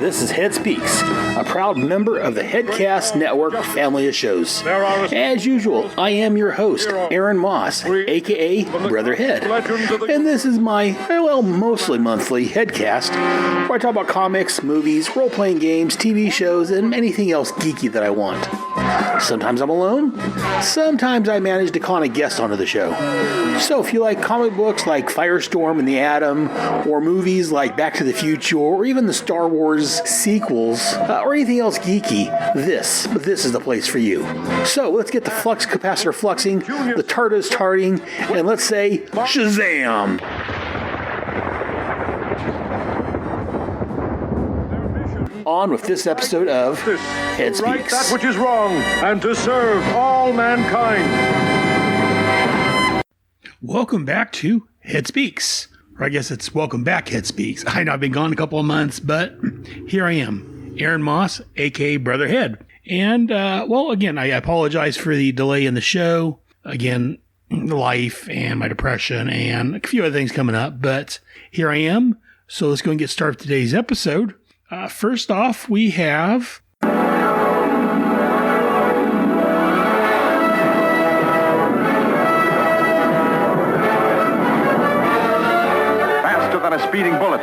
This is Head Speaks, a proud member of the Headcast Network family of shows. As usual, I am your host, Aaron Moss, aka Brother Head. And this is my, mostly monthly Headcast, where I talk about comics, movies, role-playing games, TV shows, and anything else geeky that I want. Sometimes I'm alone, sometimes I manage to con a guest onto the show. So if you like comic books like Firestorm and the Atom, or movies like Back to the Future, or even the Star Wars sequels, or anything else geeky, this is the place for you. So let's get the flux capacitor fluxing, the TARDIS tarting, and let's say Shazam! On with this episode of Head Speaks. Right that which is wrong, and to serve all mankind. Welcome back to Head Speaks. Or I guess it's Welcome Back, Head Speaks. I know I've been gone a couple of months, but here I am, Aaron Moss, a.k.a. Brother Head. And, again, I apologize for the delay in the show. Again, life and my depression and a few other things coming up, but here I am. So let's go and get started with today's episode. First off, we have... Faster than a speeding bullet.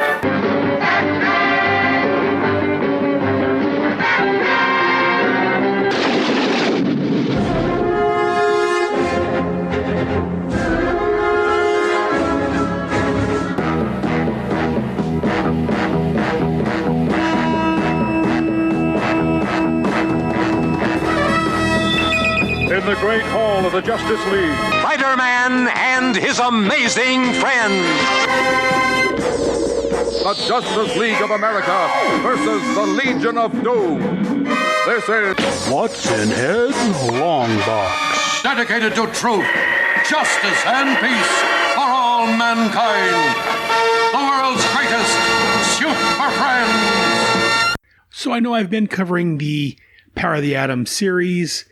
In the great hall of the Justice League, Spider-Man and his amazing friends. The Justice League of America versus the Legion of Doom. This is What's in Head's Long Box? Dedicated to truth, justice, and peace for all mankind. The world's greatest super friends. So I know I've been covering the Power of the Atom series.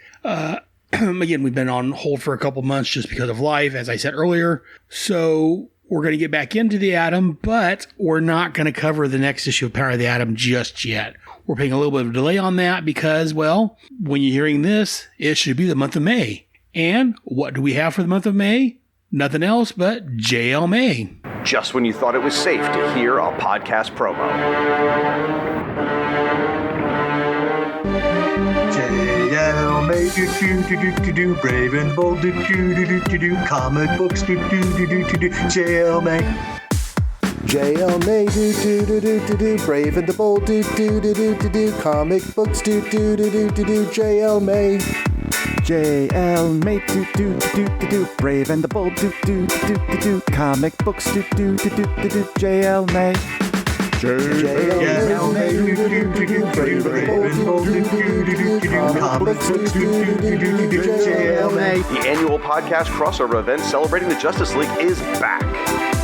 Again, we've been on hold for a couple months just because of life, as I said earlier. So we're going to get back into the Atom, but we're not going to cover the next issue of Power of the Atom just yet. We're paying a little bit of a delay on that because, when you're hearing this, it should be the month of May. And what do we have for the month of May? Nothing else but JLMay. Just when you thought it was safe to hear a podcast promo. JLMay, do, brave and bold, do, comic books, do, JLMay. JLMay, do, brave and the bold, do, comic books, do, JLMay. JLMay, do, brave and the bold, do, comic books, do, JLMay. JLMay, brave and bold, comic books, JLMay. The annual podcast crossover event celebrating the Justice League is back.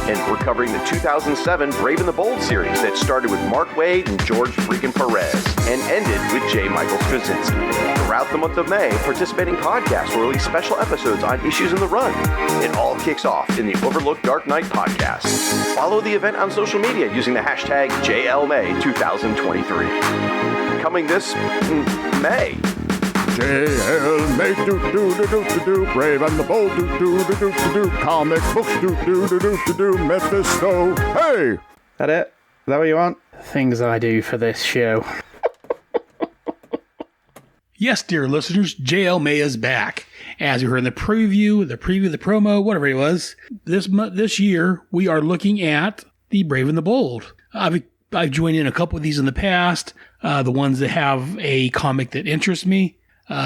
And we're covering the 2007 Brave and the Bold series that started with Mark Waid and George freaking Perez and ended with J. Michael Straczynski. Throughout the month of May, participating podcasts will release special episodes on issues in the run. It all kicks off in the Overlooked Dark Knight podcast. Follow the event on social media using the hashtag JLMay2023. Coming this May. JLMay, do, brave and the bold, do, comic books, do, Mephisto, hey! That it? Is that what you want? Things I do for this show. Yes, dear listeners, JLMay is back. As you heard in the preview, the promo, whatever it was, this year we are looking at the Brave and the Bold. I've joined in a couple of these in the past, the ones that have a comic that interests me.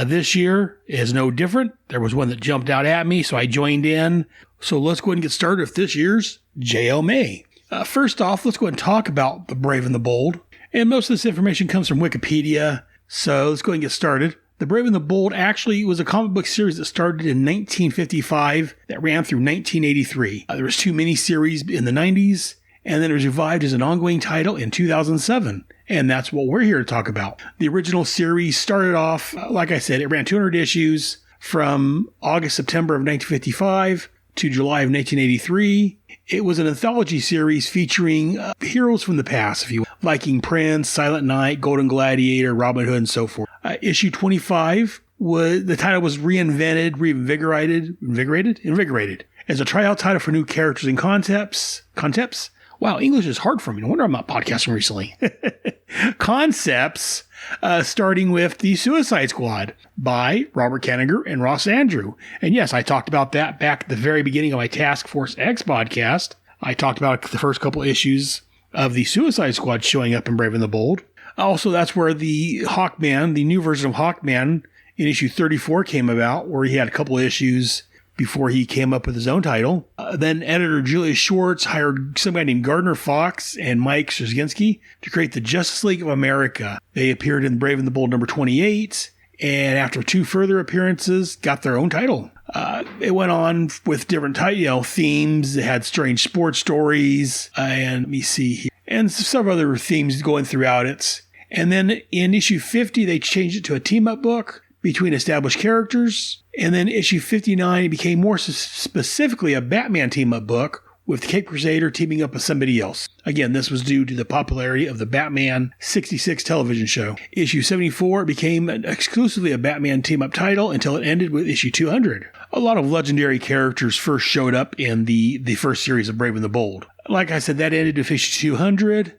This year is no different. There was one that jumped out at me, so I joined in. So let's go ahead and get started with this year's JLMay. First off, let's go ahead and talk about the Brave and the Bold. And most of this information comes from Wikipedia, so let's go ahead and get started. The Brave and the Bold actually was a comic book series that started in 1955 that ran through 1983. There was 2 miniseries in the 90s, and then it was revived as an ongoing title in 2007. And that's what we're here to talk about. The original series started off, like I said, it ran 200 issues from August, September of 1955 to July of 1983. It was an anthology series featuring heroes from the past, if you will. Viking Prince, Silent Knight, Golden Gladiator, Robin Hood, and so forth. Issue 25 the title was reinvigorated as a tryout title for new characters and concepts. Wow, English is hard for me. No wonder I'm not podcasting recently. Concepts, starting with the Suicide Squad by Robert Kanigher and Ross Andru. And yes, I talked about that back at the very beginning of my Task Force X podcast. I talked about the first couple issues of the Suicide Squad showing up in Brave and the Bold. Also, that's where the Hawkman, the new version of Hawkman in issue 34 came about, where he had a couple issues before he came up with his own title. Then editor Julius Schwartz hired some guy named Gardner Fox and Mike Straczynski to create the Justice League of America. They appeared in Brave and the Bold number 28, and after 2 further appearances, got their own title. It went on with different themes. It had strange sports stories, and let me see here, and several other themes going throughout it. And then in issue 50, they changed it to a team-up book between established characters. And then issue 59, it became more specifically a Batman team-up book with the Cape Crusader teaming up with somebody else. Again, this was due to the popularity of the Batman 66 television show. Issue 74 became exclusively a Batman team-up title until it ended with issue 200. A lot of legendary characters first showed up in the first series of Brave and the Bold. Like I said, that ended with issue 200.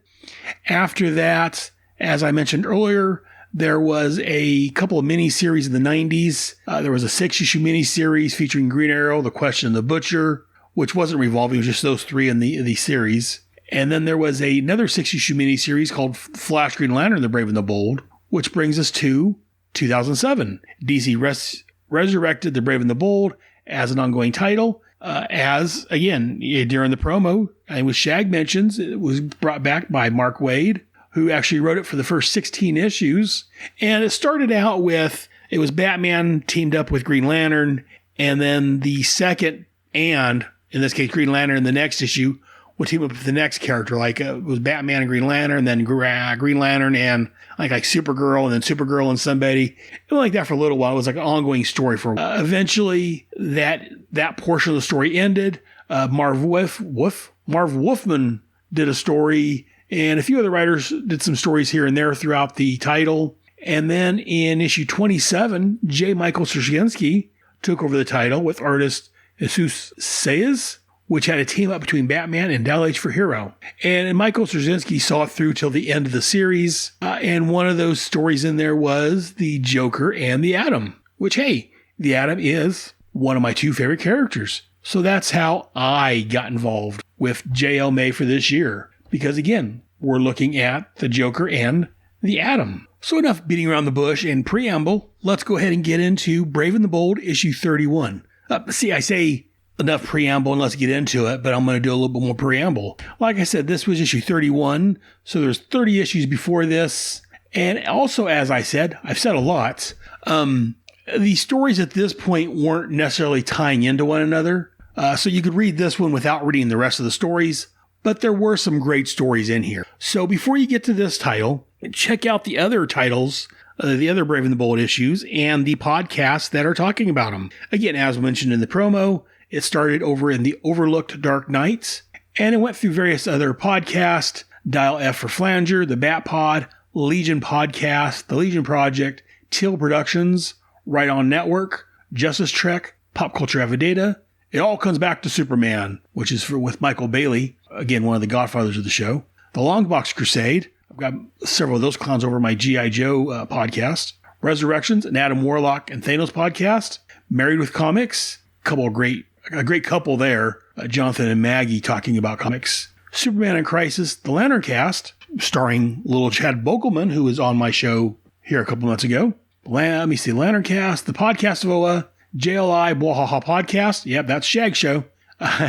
After that, as I mentioned earlier, there was a couple of mini-series in the 90s. There was a 6-issue mini-series featuring Green Arrow, The Question and the Butcher, which wasn't revolving, it was just those 3 in the series. And then there was another 6-issue mini-series called Flash Green Lantern, The Brave and the Bold, which brings us to 2007. DC resurrected The Brave and the Bold as an ongoing title. As, again, during the promo, and with Shag mentions, it was brought back by Mark Waid, who actually wrote it for the first 16 issues. And it started out with, it was Batman teamed up with Green Lantern, and then the second, and in this case, Green Lantern in the next issue, would team up with the next character. Like it was Batman and Green Lantern, and then Green Lantern and like Supergirl, and then Supergirl and somebody. It went like that for a little while. It was like an ongoing story for eventually that portion of the story ended. Marv Wolfman did a story, and a few other writers did some stories here and there throughout the title. And then in issue 27, J. Michael Straczynski took over the title with artist Jesus Sayas, which had a team up between Batman and L.E.G.I.O.N.P.O.D. for Hero. And Michael Straczynski saw it through till the end of the series. And one of those stories in there was the Joker and the Atom, which, hey, the Atom is one of my 2 favorite characters. So that's how I got involved with JLMay for this year. Because again, we're looking at the Joker and the Atom. So enough beating around the bush and preamble. Let's go ahead and get into Brave and the Bold issue 31. I say enough preamble and let's get into it, but I'm going to do a little bit more preamble. Like I said, this was issue 31, so there's 30 issues before this. And also, as I said, I've said a lot, the stories at this point weren't necessarily tying into one another. So you could read this one without reading the rest of the stories, but there were some great stories in here. So before you get to this title, check out the other titles, the other Brave and the Bold issues, and the podcasts that are talking about them. Again, as mentioned in the promo, it started over in the Overlooked Dark Nights, and it went through various other podcasts, Dial F for Flanger, the Bat-Pod, Legion Podcast, the Legion Project, Teal Productions, Wright On Network, Justice Trek, Popculture Affidavit. It all comes back to Superman, which is with Michael Bailey, again, one of the godfathers of the show. The Long Box Crusade. I've got several of those clowns over my G.I. Joe podcast. Resurrections, an Adam Warlock and Thanos podcast. Married with Comics. A great couple there. Jonathan and Maggie talking about comics. Superman in Crisis, the Lanterncast, starring little Chad Bokelman, who was on my show here a couple months ago. Let me see, Lanterncast, the Podcast of Oa, JLI Bwah-Ha-Ha Podcast. Yep, that's Shag's show.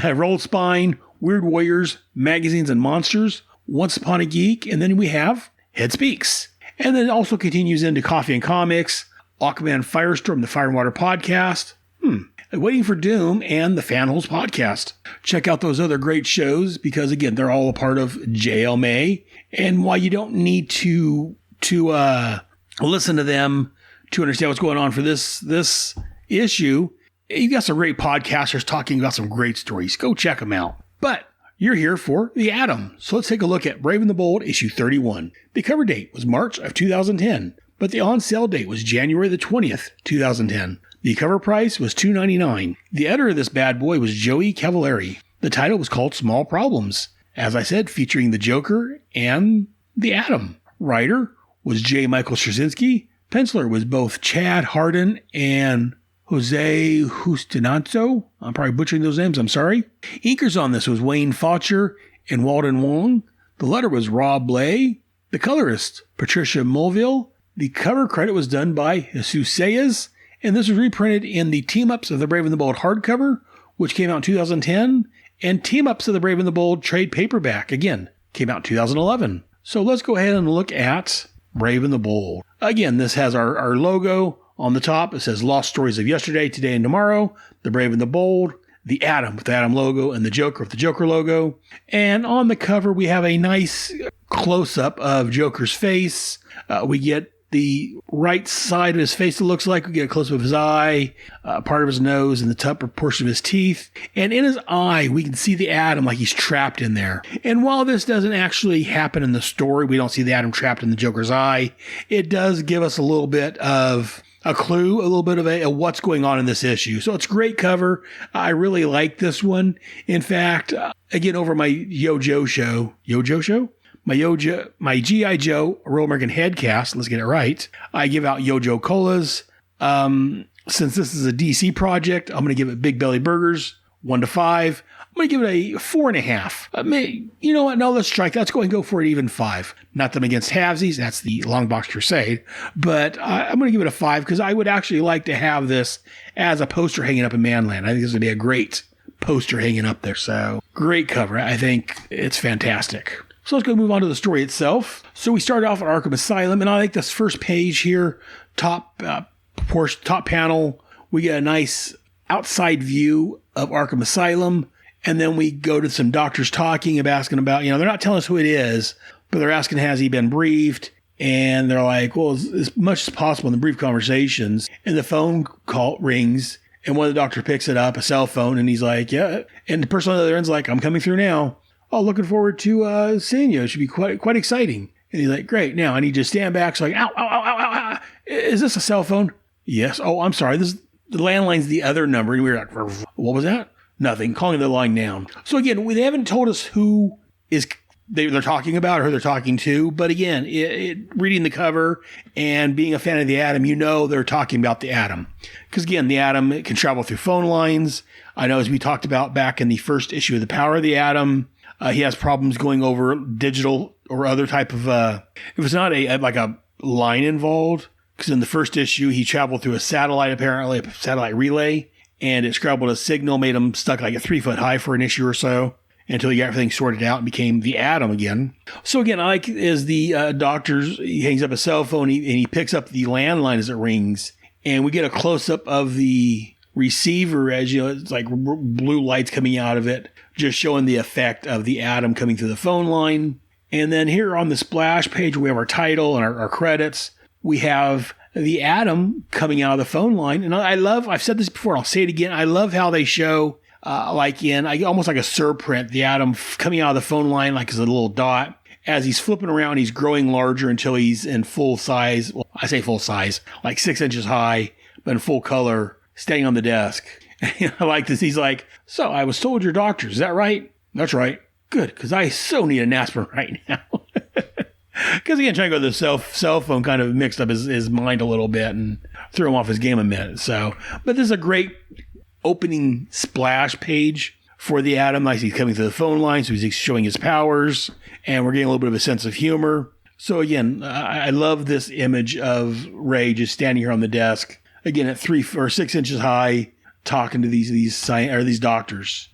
Rolled Spine, Weird Warriors, Magazines and Monsters, Once Upon a Geek, and then we have Head Speaks. And then it also continues into Coffee and Comics, Aquaman Firestorm, the Fire and Water Podcast, Waiting for Doom, and the Fanholes Podcast. Check out those other great shows because, again, they're all a part of JLMay. And while you don't need to listen to them to understand what's going on for this issue, You've got some great podcasters talking about some great stories. Go check them out. But you're here for The Atom. So let's take a look at Brave and the Bold, issue 31. The cover date was March of 2010, but the on-sale date was January the 20th, 2010. The cover price was $2.99. The editor of this bad boy was Joey Cavallari. The title was called Small Problems. As I said, featuring the Joker and the Atom. Writer was J. Michael Straczynski. Penciler was both Chad Hardin and Jose Justinanzo. I'm probably butchering those names, I'm sorry. Inkers on this was Wayne Faucher and Walden Wong. The letter was Rob Blay. The colorist, Patricia Mulville. The cover credit was done by Jesus Sayas. And this was reprinted in the Team Ups of the Brave and the Bold hardcover, which came out in 2010. And Team Ups of the Brave and the Bold trade paperback, again, came out in 2011. So let's go ahead and look at Brave and the Bold. Again, this has our logo on the top. It says Lost Stories of Yesterday, Today, and Tomorrow, the Brave and the Bold, the Atom with the Atom logo, and the Joker with the Joker logo. And on the cover, we have a nice close-up of Joker's face. We get the right side of his face, it looks like. We get a close-up of his eye, part of his nose, and the top portion of his teeth. And in his eye, we can see the Atom like he's trapped in there. And while this doesn't actually happen in the story, we don't see the Atom trapped in the Joker's eye, it does give us a little bit of a clue, a little bit of a what's going on in this issue. So it's a great cover. I really like this one. In fact, again, over my Yo-Jo show, my G.I. Joe Real American Headcast, let's get it right, I give out Yo-Jo Colas. Since this is a DC project, I'm going to give it Big Belly Burgers, 1 to 5. I'm going to give it a 4.5. You know what? No, let's strike. Let's go and go for it even 5. Not them against halvesies. That's the Long Box Crusade. But I'm going to give it a 5 because I would actually like to have this as a poster hanging up in Manland. I think this would be a great poster hanging up there. So great cover. I think it's fantastic. So let's go move on to the story itself. So we start off at Arkham Asylum, and I like this first page here, top panel. We get a nice outside view of Arkham Asylum, and then we go to some doctors asking about, they're not telling us who it is, but they're asking, has he been briefed? And they're like, well, as much as possible in the brief conversations. And the phone call rings, and one of the doctors picks it up, a cell phone, and he's like, yeah. And the person on the other end's like, I'm coming through now. Oh, looking forward to seeing you. It should be quite exciting. And he's like, great. Now I need you to stand back. So like, ow, ow, ow, ow, ow. Is this a cell phone? Yes. Oh, I'm sorry. The landline's the other number. And we were like, what was that? Nothing. Calling the line down. So again, they haven't told us who they're talking about or who they're talking to. But again, reading the cover and being a fan of the Atom, they're talking about the Atom. Because again, the Atom can travel through phone lines. I know, as we talked about back in the first issue of The Power of the Atom, he has problems going over digital or other type of, if it's not a line involved, because in the first issue, he traveled through a satellite relay, and it scrambled a signal, made him stuck like 3 foot high for an issue or so until he got everything sorted out and became the Atom again. So again, I like as the doctors, he hangs up a cell phone and he picks up the landline as it rings, and we get a close up of the receiver as it's like blue lights coming out of it, just showing the effect of the Atom coming through the phone line. And then here on the splash page, we have our title and our credits. We have the Atom coming out of the phone line. And I've said this before, I'll say it again. I love how they show, almost like a surprint, the Atom coming out of the phone line, like as a little dot. As he's flipping around, he's growing larger until he's in full size. Well, I say full size, like 6 inches high, but in full color, staying on the desk. I like this. He's like, so I was told you're doctors. Is that right? That's right. Good, because I so need an aspirin right now. Because again, trying to go to the cell phone kind of mixed up his mind a little bit and threw him off his game a minute. So, but this is a great opening splash page for the Atom. Like he's coming through the phone line, so he's showing his powers, and we're getting a little bit of a sense of humor. So again, I love this image of Ray just standing here on the desk, again at 3 or 6 inches high, talking to these doctors.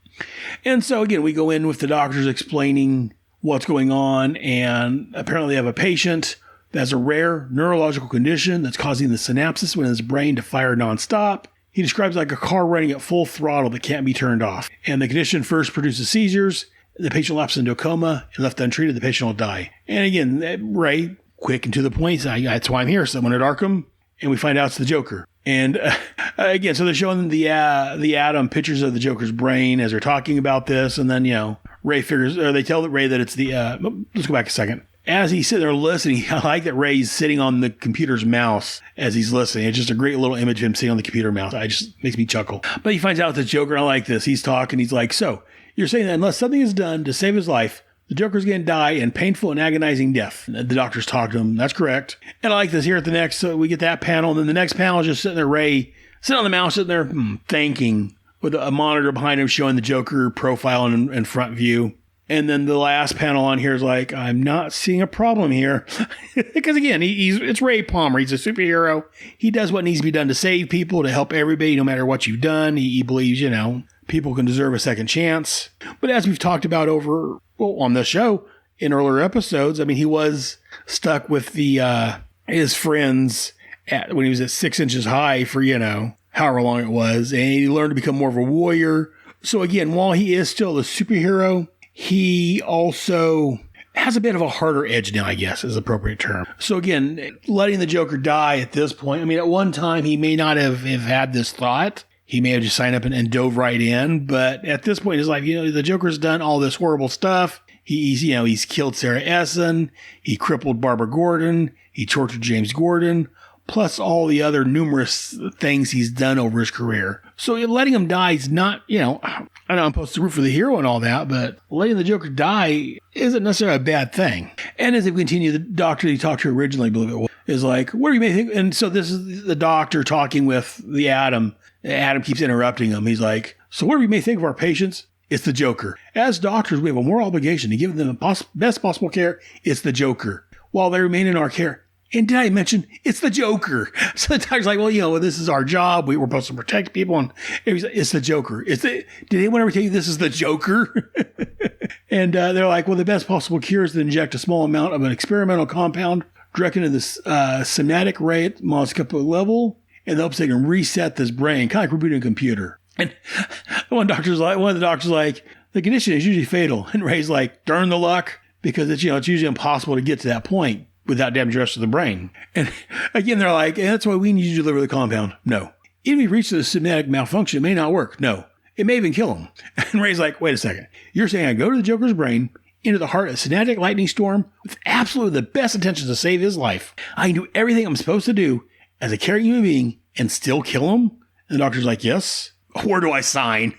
And so again, we go in with the doctors explaining what's going on, and apparently they have a patient that has a rare neurological condition that's causing the synapses in his brain to fire nonstop. He describes it like a car running at full throttle that can't be turned off. And the condition first produces seizures. The patient lapses into a coma, and left untreated, the patient will die. And again, Ray, quick and to the point, says, that's why I'm here, someone at Arkham. And we find out it's the Joker. And again, so they're showing the Atom pictures of the Joker's brain as they're talking about this. And then, Ray they tell Ray that it's let's go back a second. As he's sitting there listening, I like that Ray's sitting on the computer's mouse as he's listening. It's just a great little image of him sitting on the computer mouse. It just makes me chuckle. But he finds out the Joker, I like this. He's talking. He's like, so you're saying that unless something is done to save his life, the Joker's going to die in painful and agonizing death. And the doctor's talking to him. That's correct. And I like this here at the next. So we get that panel. And then the next panel is just sitting there, Ray, sitting on the mouse, sitting there thinking with a monitor behind him showing the Joker profile in front view. And then the last panel on here is like, I'm not seeing a problem here. Because again, it's Ray Palmer. He's a superhero. He does what needs to be done to save people, to help everybody, no matter what you've done. He believes, people can deserve a second chance. But as we've talked about on this show in earlier episodes, I mean, he was stuck with his friends when he was at 6 inches high for, however long it was. And he learned to become more of a warrior. So again, while he is still a superhero, he also has a bit of a harder edge now, I guess, is the appropriate term. So again, letting the Joker die at this point, I mean, at one time, he may not have had this thought. He may have just signed up and dove right in. But at this point in his life, the Joker's done all this horrible stuff. He's killed Sarah Essen. He crippled Barbara Gordon. He tortured James Gordon. Plus all the other numerous things he's done over his career. So letting him die is not, I know I'm supposed to root for the hero and all that, but letting the Joker die isn't necessarily a bad thing. And as they continue, the doctor he talked to originally, I believe it was, is like, what do you may think? And so this is the doctor talking with the Atom. Adam keeps interrupting him. He's like, so whatever you may think of our patients, it's the Joker. As doctors, we have a moral obligation to give them the best possible care. It's the Joker. While they remain in our care. And did I mention it's the Joker? So the doctor's like, well, this is our job. We're supposed to protect people. And he's like, it's the Joker. Did anyone ever tell you this is the Joker? And they're like, well, the best possible cure is to inject a small amount of an experimental compound directly into the somatic ray at microscopic level. And the hopes they can reset this brain, kind of like rebooting a computer. And one of the doctors like, the condition is usually fatal. And Ray's like, darn the luck, because it's usually impossible to get to that point without damaging the rest of the brain. And again, they're like, that's why we need you to deliver the compound. No. Even if you reach the somatic malfunction, it may not work. No. It may even kill him. And Ray's like, wait a second. You're saying I go to the Joker's brain, into the heart of a somatic lightning storm with absolutely the best intentions to save his life. I can do everything I'm supposed to do as a caring human being and still kill him? And the doctor's like, yes. Where do I sign?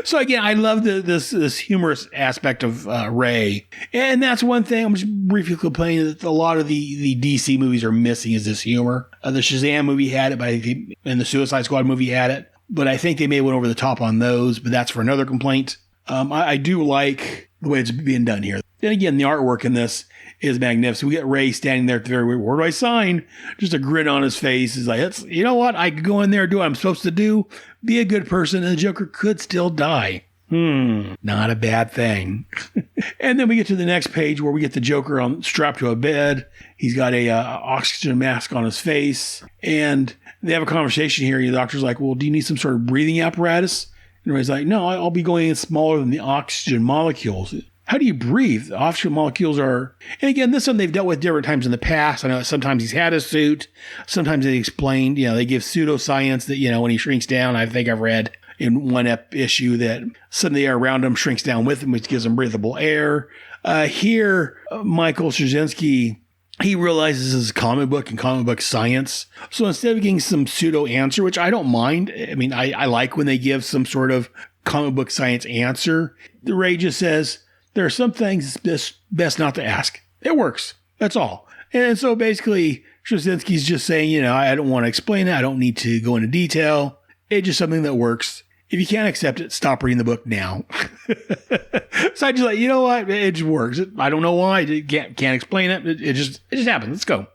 So again, I love this humorous aspect of Ray. And that's one thing I'm just briefly complaining that a lot of the DC movies are missing is this humor. The Shazam movie had it, and the Suicide Squad movie had it. But I think they may have went over the top on those, but that's for another complaint. I do like the way it's being done here. And again, the artwork in this is magnificent. We get Ray standing there at the very, where do I sign? Just a grin on his face. He's like, you know what? I could go in there, do what I'm supposed to do, be a good person, and the Joker could still die. Not a bad thing. And then we get to the next page where we get the Joker strapped to a bed. He's got a oxygen mask on his face. And they have a conversation here. And the doctor's like, well, do you need some sort of breathing apparatus? And Ray's like, no, I'll be going in smaller than the oxygen molecules. How do you breathe? The oxygen molecules are... And again, this one they've dealt with different times in the past. I know sometimes he's had a suit. Sometimes they explained, they give pseudoscience that, when he shrinks down, I think I've read in one issue that some of the air around him shrinks down with him, which gives him breathable air. Here, Michael Straczynski, he realizes this is comic book and comic book science. So instead of getting some pseudo answer, which I don't mind, I mean, I like when they give some sort of comic book science answer, the Ray just says, there are some things it's best not to ask. It works. That's all. And so basically, Straczynski's just saying, I don't want to explain it. I don't need to go into detail. It's just something that works. If you can't accept it, stop reading the book now. So I just like, you know what? It just works. I don't know why. I can't explain it. It just happens. Let's go.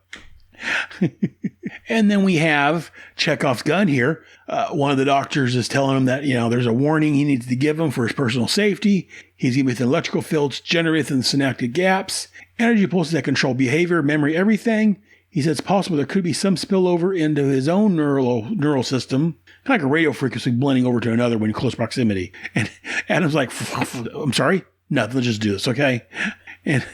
And then we have Chekhov's gun here. One of the doctors is telling him that, there's a warning he needs to give him for his personal safety. He's going to be within electrical fields generated within the synaptic gaps, energy pulses that control behavior, memory, everything. He said it's possible there could be some spillover into his own neural system, kind of like a radio frequency blending over to another when in close proximity. And Adam's like, I'm sorry? Nothing, let's just do this, okay? And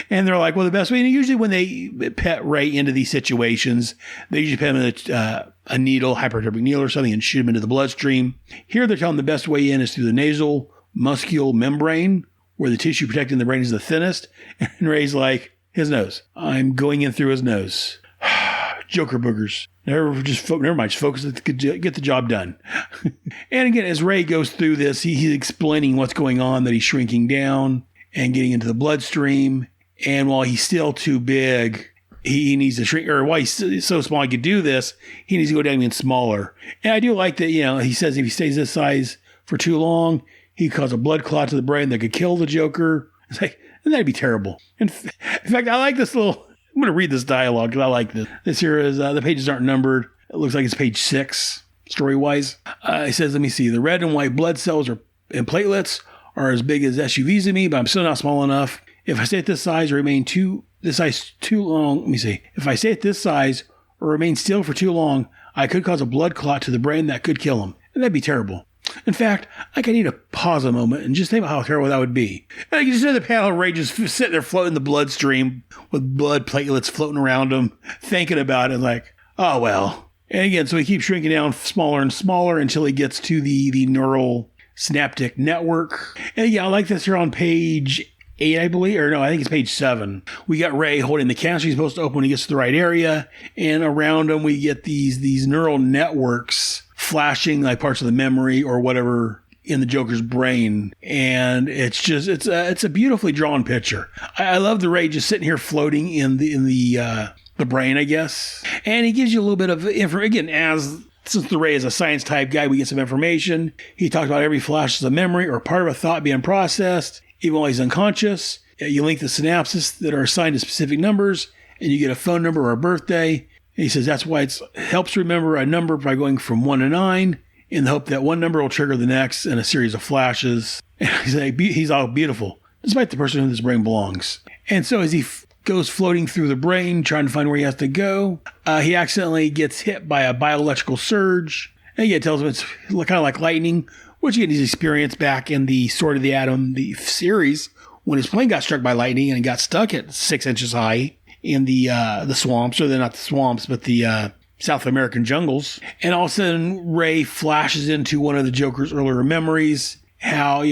And they're like, well, the best way, and usually when they pet Ray into these situations, they usually pet him in a needle, hypodermic needle or something, and shoot him into the bloodstream. Here they're telling the best way in is through the nasal muscular membrane, where the tissue protecting the brain is the thinnest. And Ray's like, his nose. I'm going in through his nose. Joker boogers. Never mind, just focus, get the job done. And again, as Ray goes through this, he's explaining what's going on, that he's shrinking down and getting into the bloodstream. And while he's still too big, he needs to shrink, or while he's so small he could do this, he needs to go down even smaller. And I do like that, he says if he stays this size for too long, he could cause a blood clot to the brain that could kill the Joker. It's like, and that'd be terrible. In fact, I like this little, I'm going to read this dialogue because I like this. This here is, the pages aren't numbered. It looks like it's page 6, story-wise. It says, let me see, the red and white blood cells and platelets are as big as SUVs in me, but I'm still not small enough. If I stay at this size or remain too long, let me see. If I stay at this size or remain still for too long, I could cause a blood clot to the brain that could kill him. And that'd be terrible. In fact, I need to pause a moment and just think about how terrible that would be. And you just see the panel of Ray just sitting there floating in the bloodstream with blood platelets floating around him, thinking about it like, oh, well. And again, so he keeps shrinking down smaller and smaller until he gets to the neural synaptic network. And again, I like this here on page 8, I believe, or no, I think it's page 7. We got Ray holding the canister he's supposed to open when he gets to the right area. And around him, we get these neural networks flashing like parts of the memory or whatever in the Joker's brain. And it's just, it's a beautifully drawn picture. I love the Ray just sitting here floating in the brain, I guess. And he gives you a little bit of information, again, since the Ray is a science type guy, we get some information. He talks about every flash of a memory or part of a thought being processed, even while he's unconscious. You link the synapses that are assigned to specific numbers, and you get a phone number or a birthday. And he says that's why it helps remember a number by going from 1 to 9 in the hope that one number will trigger the next in a series of flashes. And he's all beautiful, despite the person who this brain belongs. And so as he goes floating through the brain, trying to find where he has to go, he accidentally gets hit by a bioelectrical surge. And again, it tells him it's kind of like lightning, which again he's experienced back in the Sword of the Atom, the series, when his plane got struck by lightning and got stuck at 6 inches high in the swamps, or they're not the swamps, but the South American jungles. And all of a sudden, Ray flashes into one of the Joker's earlier memories. How,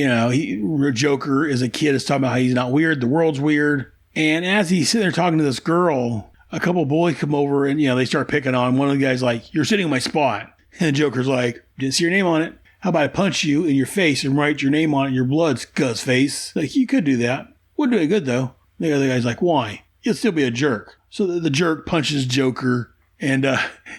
Joker as a kid is talking about how he's not weird, the world's weird. And as he's sitting there talking to this girl, a couple of bullies come over and, they start picking on him. One of the guys like, you're sitting in my spot. And the Joker's like, didn't see your name on it. How about I punch you in your face and write your name on it in your blood, scuzz face? Like, you could do that. Wouldn't do it good, though. The other guy's like, why? You'll still be a jerk. So the jerk punches Joker, and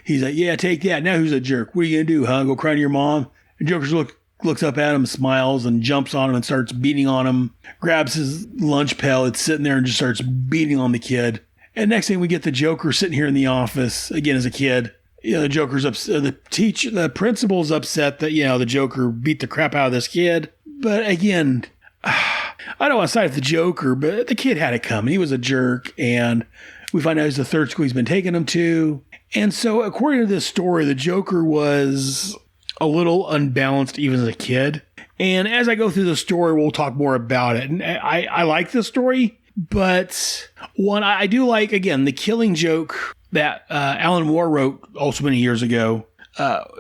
he's like, yeah, take that. Now who's a jerk? What are you going to do, huh? Go cry to your mom? And Joker looks up at him, smiles, and jumps on him and starts beating on him, grabs his lunch pail, it's sitting there, and just starts beating on the kid. And next thing we get the Joker sitting here in the office, again as a kid. The Joker's upset. The principal's upset that, the Joker beat the crap out of this kid. But again, I don't want to side with the Joker, but the kid had it coming. He was a jerk, and we find out it's the third school he's been taking him to. And so, according to this story, the Joker was a little unbalanced even as a kid. And as I go through the story, we'll talk more about it. And I like this story, but one I do like, again, the killing joke that Alan Moore wrote also many years ago.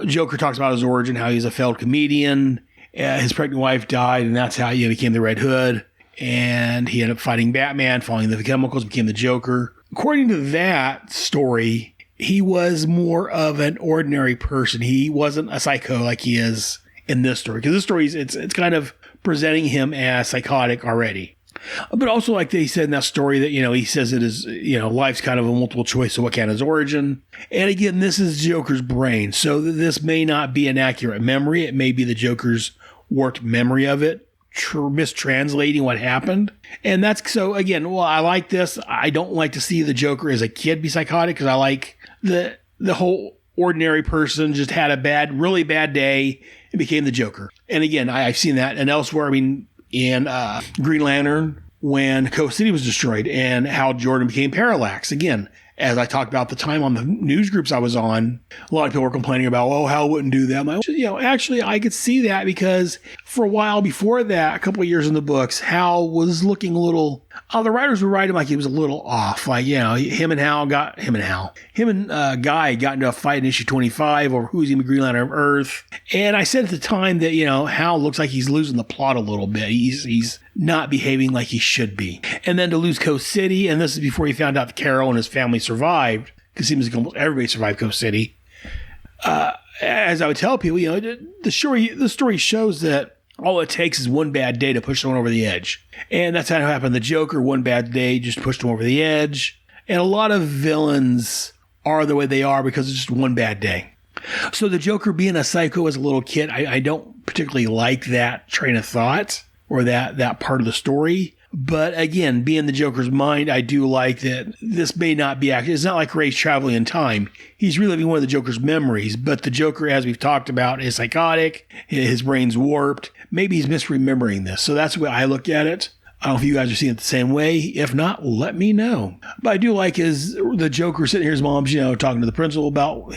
Joker talks about his origin, how he's a failed comedian. His pregnant wife died, and that's how he became the Red Hood. And he ended up fighting Batman, following the chemicals, became the Joker. According to that story, he was more of an ordinary person. He wasn't a psycho like he is in this story. Because this story, it's kind of presenting him as psychotic already. But also, like they said in that story, that, he says it is, life's kind of a multiple choice, so what kind of his origin? And again, this is Joker's brain. So this may not be an accurate memory. It may be the Joker's warped memory of it, mistranslating what happened. And that's, so again, well, I like this. I don't like to see the Joker as a kid be psychotic, because I like the whole ordinary person just had a really bad day and became the Joker. And again, I've seen that. And elsewhere, in Green Lantern, when Coast City was destroyed, and Hal Jordan became Parallax. Again, as I talked about the time on the news groups I was on, a lot of people were complaining about, Hal wouldn't do that. Actually, I could see that, because for a while before that, a couple of years in the books, Hal was looking a little the writers were writing like he was a little off. Like, you know, him and Guy got into a fight in issue 25 over who's going to be Green Lantern of Earth. And I said at the time that, you know, Hal looks like he's losing the plot a little bit. He's not behaving like he should be. And then to lose Coast City, and this is before he found out that Carol and his family survived, because it seems like almost everybody survived Coast City. As I would tell people, you know, the story shows that all it takes is one bad day to push someone over the edge. And that's how it happened. The Joker, one bad day, just pushed him over the edge. And a lot of villains are the way they are because it's just one bad day. So the Joker being a psycho as a little kid, I don't particularly like that train of thought or that part of the story. But again, being the Joker's mind, I do like that this may not be accurate. It's not like Ray's traveling in time. He's reliving one of the Joker's memories, but the Joker, as we've talked about, is psychotic. His brain's warped. Maybe he's misremembering this. So that's the way I look at it. I don't know if you guys are seeing it the same way. If not, let me know. But I do like the Joker sitting here, his mom's, you know, talking to the principal about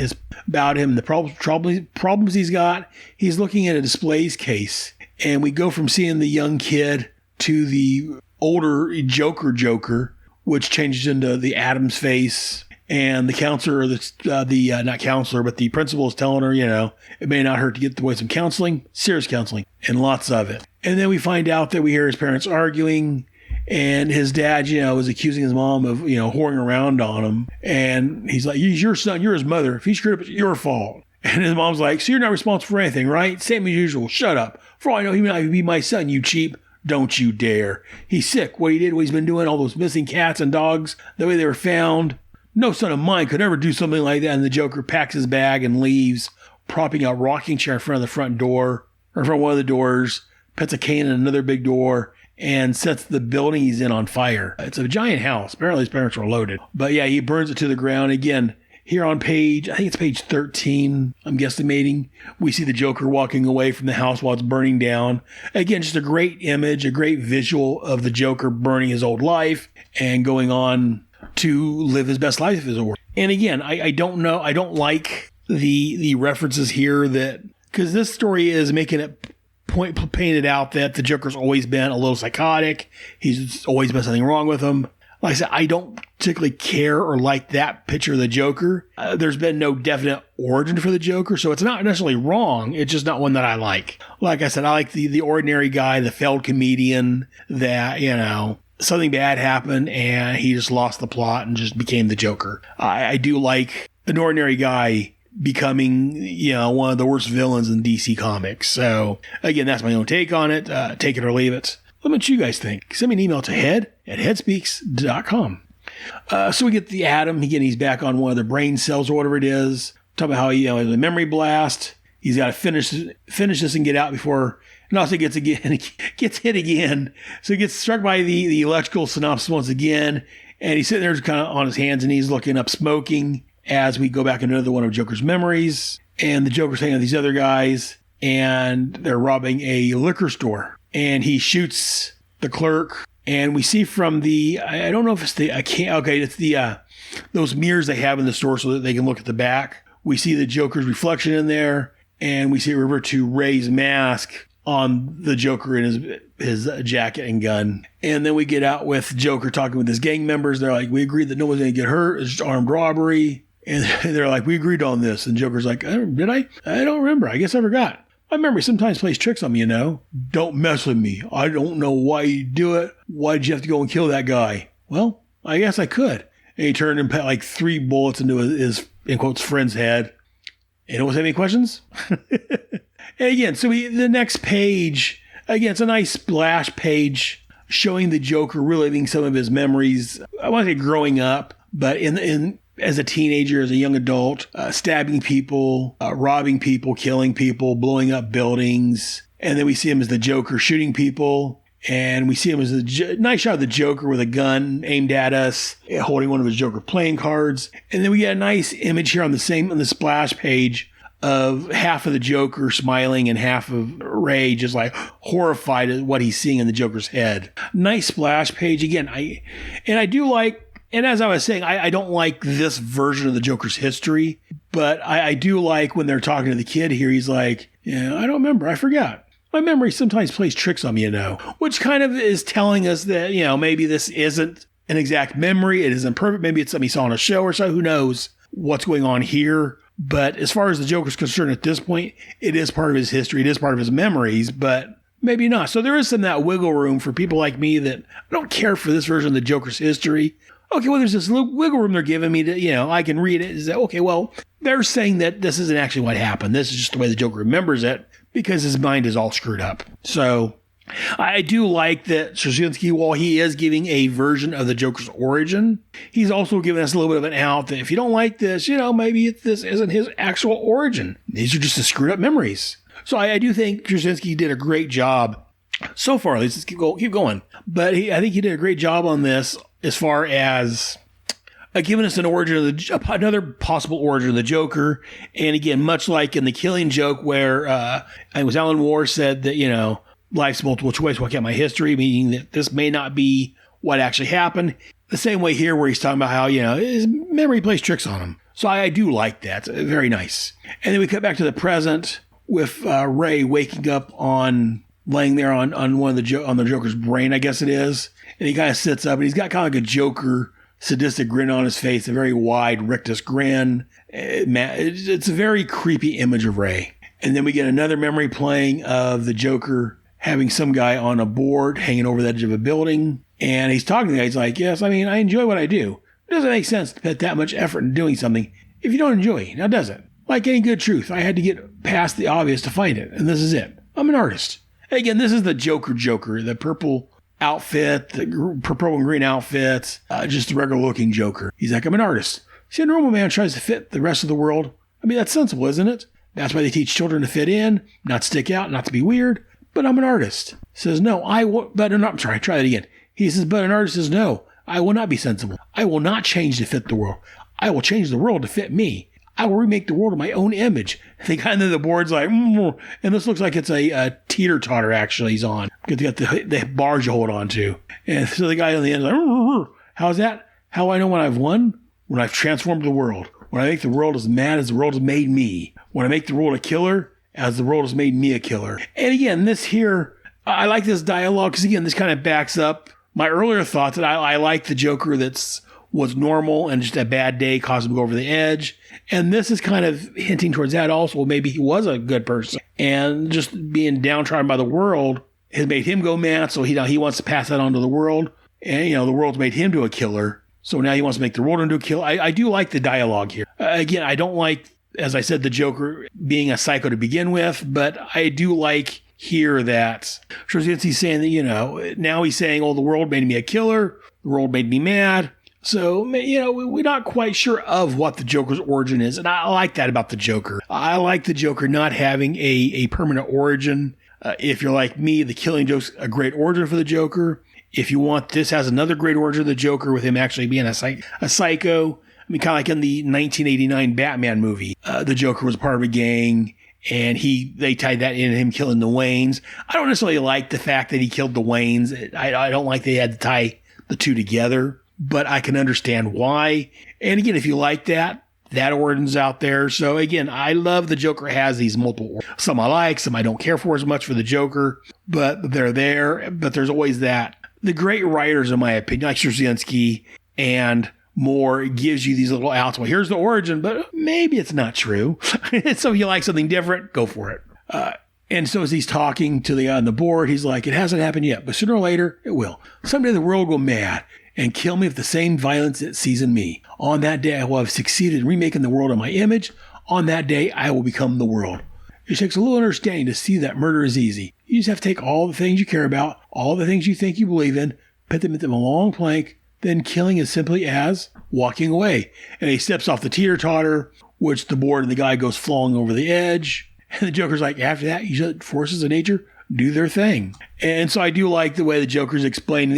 him, the problems he's got. He's looking at a displays case, and we go from seeing the young kid to the older Joker, which changes into the Adam's face. And the counselor, not counselor, but the principal is telling her, you know, it may not hurt to get the boy some counseling, serious counseling, and lots of it. And then we find out that we hear his parents arguing, and his dad, you know, is accusing his mom of, you know, whoring around on him. And he's like, he's your son, you're his mother. If he screwed up, it's your fault. And his mom's like, so you're not responsible for anything, right? Same as usual. Shut up. For all I know, he might be my son, you cheap. Don't you dare. He's sick. What he did, what he's been doing, all those missing cats and dogs, the way they were found. No son of mine could ever do something like that. And the Joker packs his bag and leaves, propping a rocking chair in front of the front door, or in front of one of the doors, puts a cane in another big door, and sets the building he's in on fire. It's a giant house. Apparently his parents were loaded. But yeah, he burns it to the ground. Again, here on page, I think it's page 13, I'm guesstimating, we see the Joker walking away from the house while it's burning down. Again, just a great image, a great visual of the Joker burning his old life and going on to live his best life as it were. And again, I don't know, I don't like the references here that, because this story is making it painted out that the Joker's always been a little psychotic. He's always been something wrong with him. Like I said, I don't particularly care or like that picture of the Joker. There's been no definite origin for the Joker, so it's not necessarily wrong. It's just not one that I like. Like I said, I like the ordinary guy, the failed comedian that, you know, something bad happened and he just lost the plot and just became the Joker. I do like an ordinary guy becoming, you know, one of the worst villains in DC Comics. So again, that's my own take on it. Take it or leave it. Let me know what you guys think. Send me an email to head@headspeaks.com. So we get the Atom. Again, he's back on one of the brain cells or whatever it is. Talk about how he, you know, has a memory blast. He's got to finish this and get out before, and also gets hit again. So he gets struck by the electrical synopsis once again. And he's sitting there kind of on his hands and knees looking up, smoking, as we go back into another one of Joker's memories. And the Joker's hanging out with these other guys, and they're robbing a liquor store. And he shoots the clerk, and we see from the, I don't know if it's it's the, those mirrors they have in the store so that they can look at the back. We see the Joker's reflection in there, and we see it revert to Ray's mask on the Joker in his jacket and gun. And then we get out with Joker talking with his gang members. They're like, we agreed that no one's going to get hurt. It's just armed robbery. And they're like, we agreed on this. And Joker's like, did I? I don't remember. I guess I forgot. My memory sometimes plays tricks on me, you know. Don't mess with me. I don't know why you do it. Why'd you have to go and kill that guy? Well, I guess I could. And he turned and put like 3 bullets into his, in quotes, friend's head. Anyone have any questions? And again, so the next page, again, it's a nice splash page showing the Joker reliving some of his memories. I want to say growing up, but as a teenager, as a young adult, stabbing people, robbing people, killing people, blowing up buildings. And then we see him as the Joker shooting people. And we see him as a nice shot of the Joker with a gun aimed at us, holding one of his Joker playing cards. And then we get a nice image here on the splash page of half of the Joker smiling and half of Ray just like horrified at what he's seeing in the Joker's head. Nice splash page. Again, I do like, and as I was saying, I don't like this version of the Joker's history, but I do like when they're talking to the kid here, he's like, yeah, I don't remember. I forgot. my memory sometimes plays tricks on me, which kind of is telling us that, maybe this isn't an exact memory. It isn't perfect. Maybe it's something he saw on a show or so. Who knows what's going on here? But as far as the Joker's concerned at this point, it is part of his history. It is part of his memories, but maybe not. So there is some of that wiggle room for people like me that don't care for this version of the Joker's history. Okay, well, there's this little wiggle room they're giving me to, I can read it. Is that, okay, well, they're saying that this isn't actually what happened. This is just the way the Joker remembers it because his mind is all screwed up. So I do like that Straczynski, while he is giving a version of the Joker's origin, he's also giving us a little bit of an out that if you don't like this, maybe this isn't his actual origin. These are just the screwed up memories. So I do think Straczynski did a great job so far. At least let's keep going. But I think he did a great job on this as far as giving us an origin of another possible origin of the Joker. And again, much like in the Killing Joke, where it was Alan Moore said that, life's multiple choice, what can't my history, meaning that this may not be what actually happened. The same way here where he's talking about how, his memory plays tricks on him. So I do like that. It's very nice. And then we cut back to the present with Ray waking up laying there on on the Joker's brain, I guess it is. And he kind of sits up and he's got kind of like a Joker sadistic grin on his face, a very wide rictus grin. It's a very creepy image of Ray. And then we get another memory playing of the Joker having some guy on a board hanging over the edge of a building. And he's talking to the guy. He's like, yes, I enjoy what I do. It doesn't make sense to put that much effort in doing something if you don't enjoy it. Now, does it? Like any good truth, I had to get past the obvious to find it. And this is it. I'm an artist. Again, this is the Joker, the purple outfit, the purple and green outfit, just the regular looking Joker. He's like, I'm an artist. See, a normal man tries to fit the rest of the world. That's sensible, isn't it? That's why they teach children to fit in, not stick out, not to be weird. But I'm an artist. Says, no, try that again. He says, but an artist says, no, I will not be sensible. I will not change to fit the world. I will change the world to fit me. I will remake the world in my own image. The guy under the board's like, and this looks like it's a teeter-totter actually he's on. Because you got the bars you hold on to. And so the guy on the end is like, how's that? How do I know when I've won? When I've transformed the world. When I make the world as mad as the world has made me. When I make the world a killer as the world has made me a killer. And again, this here, I like this dialogue because again, this kind of backs up my earlier thoughts that I like the Joker was normal and just a bad day caused him to go over the edge. And this is kind of hinting towards that also. Maybe he was a good person and just being downtrodden by the world has made him go mad. So he wants to pass that on to the world. And, the world's made him to a killer. So now he wants to make the world into a killer. I do like the dialogue here. Again, I don't like, as I said, the Joker being a psycho to begin with, but I do like here that Straczynski's saying that, now he's saying, the world made me a killer. The world made me mad. So, we're not quite sure of what the Joker's origin is. And I like that about the Joker. I like the Joker not having a permanent origin. If you're like me, the Killing Joke's a great origin for the Joker. If you want, this has another great origin of the Joker with him actually being a psycho. Kind of like in the 1989 Batman movie, the Joker was part of a gang, and they tied that in him killing the Waynes. I don't necessarily like the fact that he killed the Waynes. I don't like they had to tie the two together, but I can understand why. And again, if you like that origin's out there. So again, I love the Joker has these multiple origins. Some I like, some I don't care for as much for the Joker, but they're there. But there's always that. The great writers, in my opinion, like Straczynski and Moore, gives you these little outs. Well, here's the origin, but maybe it's not true. So if you like something different, go for it. And so as he's talking to the guy on the board, he's like, it hasn't happened yet, but sooner or later, it will. Someday the world will go mad and kill me with the same violence it sees in me. On that day, I will have succeeded in remaking the world in my image. On that day, I will become the world. It takes a little understanding to see that murder is easy. You just have to take all the things you care about, all the things you think you believe in, put them into a long plank, then killing is simply as walking away. And he steps off the teeter-totter, which the board and the guy goes falling over the edge. And the Joker's like, after that, you just forces of nature do their thing. And so I do like the way the Joker's explained,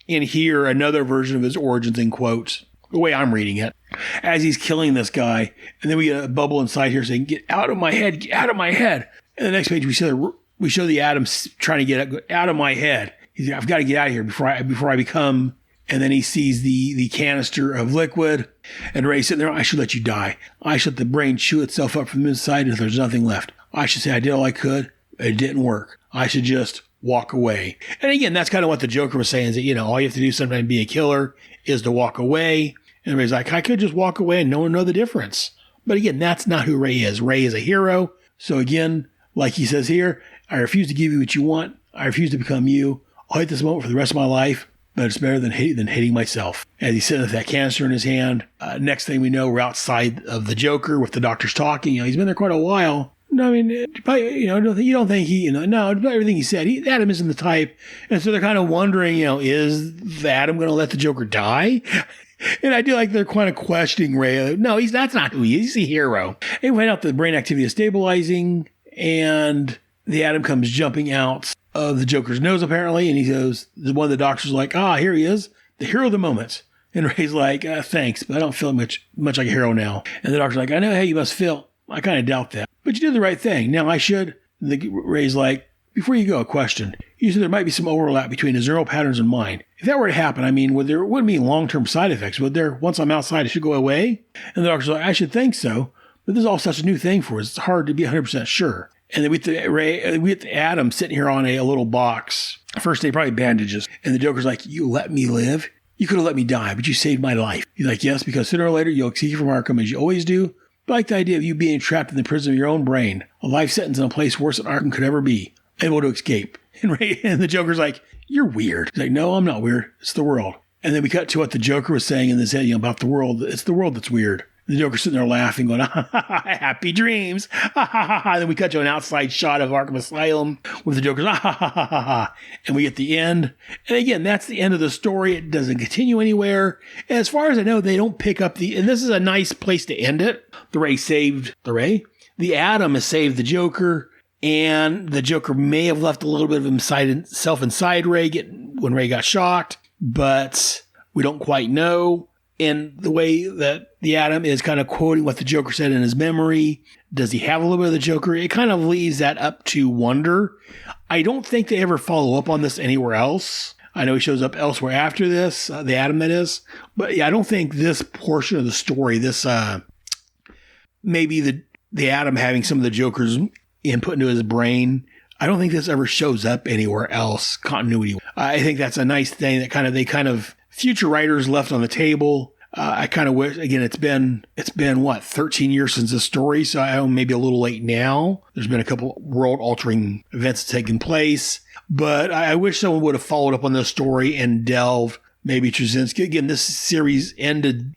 in here, another version of his origins in quotes, the way I'm reading it, as he's killing this guy. And then we get a bubble inside here saying, get out of my head, get out of my head. And the next page, we show the Atom trying to get out of my head. He's like, I've got to get out of here before I become. And then he sees the canister of liquid. And Ray's sitting there, I should let you die. I should let the brain chew itself up from the inside until there's nothing left. I should say I did all I could, It didn't work. I should just walk away. And again, that's kind of what the Joker was saying, is that, all you have to do sometimes to be a killer is to walk away. And everybody's like, I could just walk away and no one know the difference. But again, that's not who Ray is. Ray is a hero. So again, like he says here, I refuse to give you what you want. I refuse to become you. I'll hate this moment for the rest of my life, but it's better than hating myself. As he's sitting with that canister in his hand, next thing we know, we're outside of the Joker with the doctors talking. He's been there quite a while. No, I mean, probably, you don't think he, no, everything he said, Adam isn't the type. And so they're kind of wondering, is Adam going to let the Joker die? And I do like they're kind of questioning Ray. No, that's not who he is. He's a hero. They find out the brain activity is stabilizing, and the Atom comes jumping out of the Joker's nose, apparently. And he goes, one of the doctors is like, here he is, the hero of the moment. And Ray's like, thanks, but I don't feel much like a hero now. And the doctor's like, I know how you must feel. I kind of doubt that. But you did the right thing. Now I should. And Ray's like, before you go, a question. You said there might be some overlap between his neural patterns and mine. If that were to happen, wouldn't be long-term side effects, would there? Once I'm outside, it should go away? And the doctor's like, I should think so. But this is all such a new thing for us. It's hard to be 100% sure. And then we get the Adam sitting here on a little box. First, they probably bandages. And the Joker's like, you let me live? You could have let me die, but you saved my life. He's like, yes, because sooner or later, you'll escape from Arkham as you always do. But I like the idea of you being trapped in the prison of your own brain. A life sentence in a place worse than Arkham could ever be. Able to escape. And the Joker's like, you're weird. He's like, no, I'm not weird. It's the world. And then we cut to what the Joker was saying in his head, about the world. It's the world that's weird. The Joker's sitting there laughing, going, happy dreams. And then we cut to an outside shot of Arkham Asylum with the Joker's, and we get the end. And again, that's the end of the story. It doesn't continue anywhere. And as far as I know, they don't pick up and this is a nice place to end it. The Atom has saved the Joker. And the Joker may have left a little bit of himself inside Ray when Ray got shocked, but we don't quite know. And the way that the Atom is kind of quoting what the Joker said in his memory, does he have a little bit of the Joker? It kind of leaves that up to wonder. I don't think they ever follow up on this anywhere else. I know he shows up elsewhere after this, the Atom that is. But yeah, I don't think this portion of the story, maybe the Atom having some of the Joker's input into his brain, I don't think this ever shows up anywhere else continuity. I think that's a nice thing that future writers left on the table. I kind of wish, again, it's been 13 years since this story, so I am maybe a little late now. There's been a couple world altering events taking place, but I wish someone would have followed up on this story and delved maybe Straczynski. Again, this series ended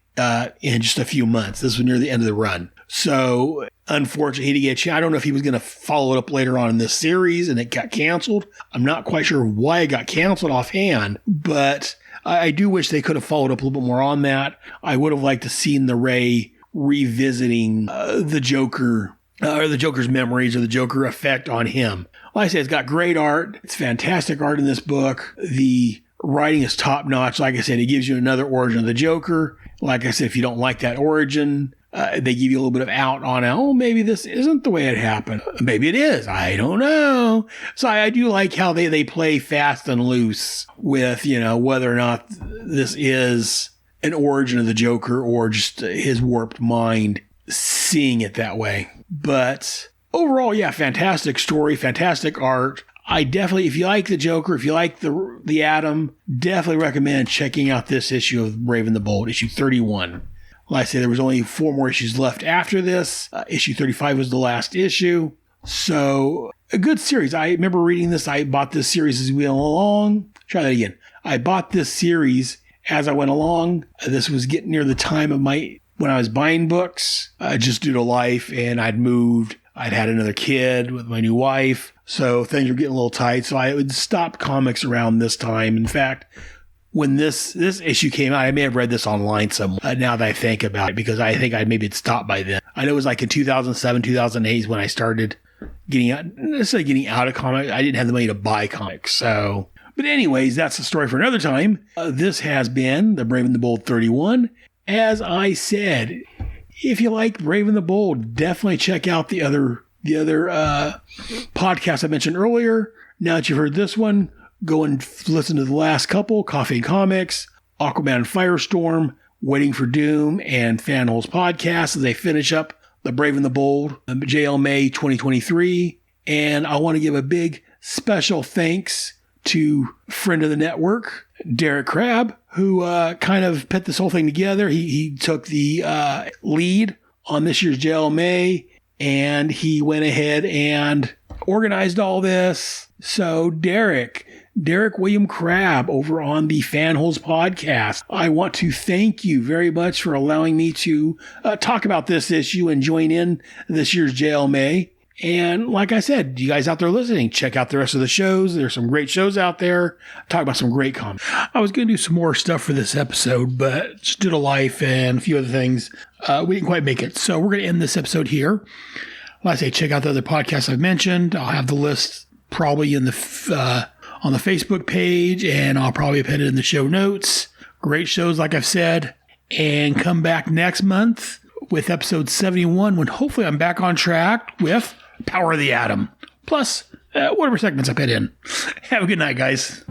in just a few months. This was near the end of the run. So unfortunately, he didn't get I don't know if he was going to follow it up later on in this series and it got canceled. I'm not quite sure why it got canceled offhand, but I do wish they could have followed up a little bit more on that. I would have liked to seen the Ray revisiting the Joker or the Joker's memories or the Joker effect on him. Like I said, it's got great art. It's fantastic art in this book. The writing is top notch. Like I said, it gives you another origin of the Joker. Like I said, if you don't like that origin, they give you a little bit of out on, maybe this isn't the way it happened. Maybe it is. I don't know. So I do like how they play fast and loose with, whether or not this is an origin of the Joker or just his warped mind seeing it that way. But overall, yeah, fantastic story, fantastic art. I definitely, if you like the Joker, if you like the Atom, definitely recommend checking out this issue of Brave and the Bold, issue 31. Like I say, there was only 4 more issues left after this. Issue 35 was the last issue. So, a good series. I remember reading this. I bought this series as we went along. Try that again. I bought this series as I went along. This was getting near the time of when I was buying books, just due to life, and I'd moved. I'd had another kid with my new wife. So, things were getting a little tight. So, I would stop comics around this time. In fact, when this issue came out, I may have read this online somewhere now that I think about it, because I think I maybe had stopped by then. I know it was like in 2007, 2008 when I started getting out of comics. I didn't have the money to buy comics. So, but anyways, that's the story for another time. This has been the Brave and the Bold 31. As I said, if you like Brave and the Bold, definitely check out the other podcast I mentioned earlier. Now that you've heard this one, go and listen to the last couple, Coffee and Comics, Aquaman and Firestorm, Waiting for Doom, and Fanhole's Podcast as they finish up the Brave and the Bold, JLMay 2023. And I want to give a big special thanks to friend of the network, Derek Crabb, who kind of put this whole thing together. He took the lead on this year's JLMay, and he went ahead and organized all this. So Derek William Crabb over on the Fanholes Podcast, I want to thank you very much for allowing me to talk about this issue and join in this year's JLMay. And like I said, you guys out there listening, check out the rest of the shows. There's some great shows out there. Talk about some great comics. I was going to do some more stuff for this episode, but just due to life and a few other things, we didn't quite make it. So we're going to end this episode here. Like I say, check out the other podcasts I've mentioned. I'll have the list probably in the on the Facebook page, and I'll probably put it in the show notes. Great shows, like I've said. And come back next month with episode 71, when hopefully I'm back on track with Power of the Atom. Plus, whatever segments I put in. Have a good night, guys.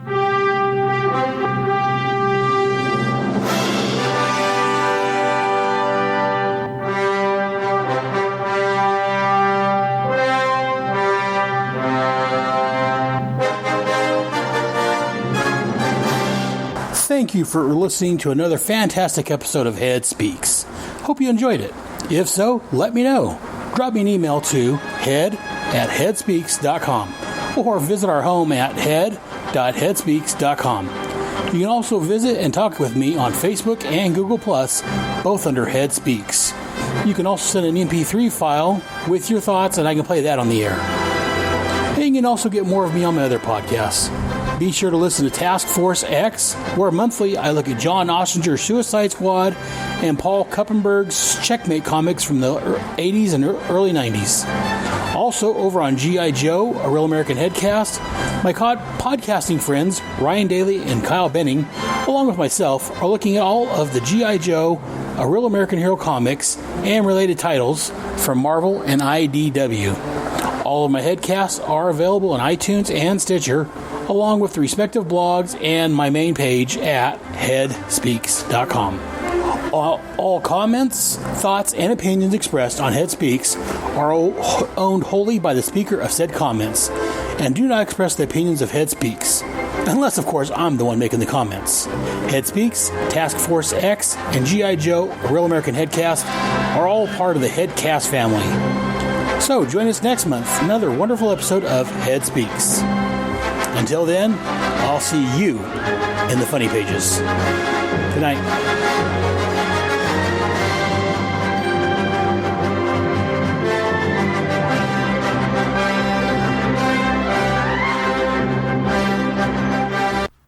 Thank you for listening to another fantastic episode of Head Speaks. Hope you enjoyed it. If so, let me know. Drop me an email to head@headspeaks.com or visit our home at head.headspeaks.com. You can also visit and talk with me on Facebook and Google+, both under Head Speaks. You can also send an MP3 file with your thoughts, and I can play that on the air. And you can also get more of me on my other podcasts. Be sure to listen to Task Force X, where monthly I look at John Ostrander's Suicide Squad and Paul Kuppenberg's Checkmate comics from the 80s and early 90s. Also, over on G.I. Joe, a Real American Headcast, my podcasting friends Ryan Daly and Kyle Benning, along with myself, are looking at all of the G.I. Joe, a Real American Hero comics, and related titles from Marvel and IDW. All of my headcasts are available on iTunes and Stitcher, along with the respective blogs and my main page at headspeaks.com. All comments, thoughts, and opinions expressed on Head Speaks are owned wholly by the speaker of said comments and do not express the opinions of Head Speaks, unless, of course, I'm the one making the comments. Head Speaks, Task Force X, and G.I. Joe, a Real American Headcast, are all part of the Headcast family. So join us next month for another wonderful episode of Head Speaks. Until then, I'll see you in the funny pages. Good night.